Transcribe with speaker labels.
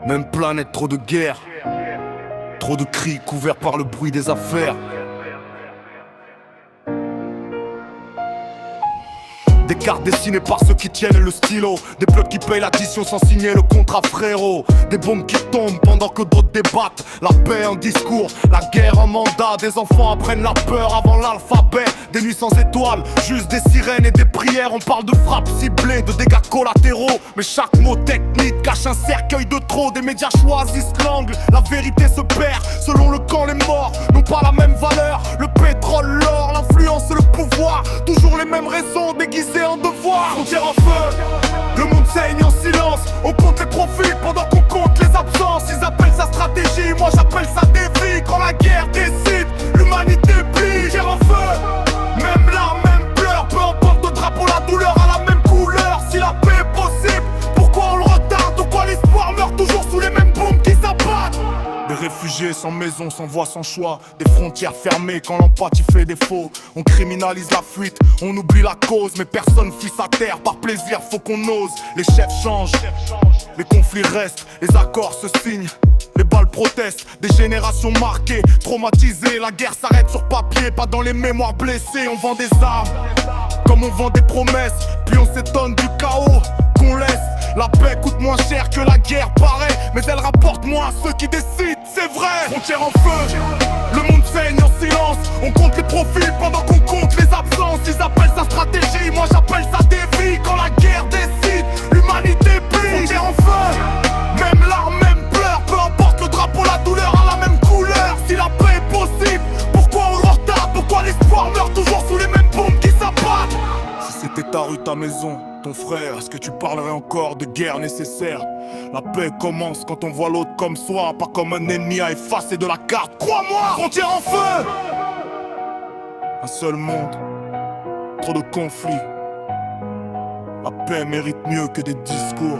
Speaker 1: Même planète, trop de guerre. Trop de cris couverts par le bruit des affaires. Des cartes dessinées par ceux qui tiennent le stylo. Des plugs qui payent l'addition sans signer le contrat, frérot. Des bombes qui tombent pendant que d'autres débattent. La paix en discours, la guerre en mandat. Des enfants apprennent la peur avant l'alphabet. Des nuits sans étoiles, juste des sirènes et des prières. On parle de frappes ciblées, de dégâts collatéraux. Mais chaque mot technique cache un cercueil de trop. Des médias choisissent l'angle, la vérité se perd. Selon le camp, les morts n'ont pas la même valeur. Le pétrole, l'or, l'influence et le pouvoir. Toujours les mêmes raisons déguisées en devoir. Frontière en feu, le monde saigne en silence. On compte les profils pendant qu'on compte les absences. Ils appellent ça stratégie, moi j'appelle ça défi. Quand la guerre décide, l'humanité plie. Frontière en feu, même larmes, même pleurs. Peu importe le drapeau, la douleur a la même couleur. Si la paix est possible, pourquoi on le retarde? Pourquoi l'espoir meurt toujours sous les mêmes bombes qui s'abattent? Des réfugiés sans maison, sans voix, sans choix. Des frontières fermées quand l'empathie fait défaut. On criminalise la fuite, on oublie la cause. Mais personne fuit sa terre, par plaisir faut qu'on ose. Les chefs changent, les conflits restent, les accords se signent. Les balles protestent, des générations marquées, traumatisées. La guerre s'arrête sur papier, pas dans les mémoires blessées. On vend des armes, comme on vend des promesses. Puis on s'étonne du chaos qu'on laisse. La paix coûte moins cher que la guerre paraît, mais elle rapporte moins à ceux qui décident, c'est vrai. Frontière en feu, le monde saigne en silence. On compte les profils pendant qu'on compte les absences. Ils appellent ça stratégie, moi j'appelle ça défi. Quand la guerre décide, l'humanité plie. Frontière en feu, même larmes, même pleurs. Peu importe le drapeau, la douleur a la même couleur. Si la paix est possible, pourquoi on le retarde? Pourquoi l'espoir meurt toujours sous les mêmes bombes qui s'abattent? Si c'était ta rue, ta maison, ton frère, est-ce que tu parlerais encore de guerre nécessaire? La paix commence quand on voit l'autre comme soi, pas comme un ennemi à effacer de la carte. Crois-moi, frontière en feu. Un seul monde, trop de conflits. La paix mérite mieux que des discours.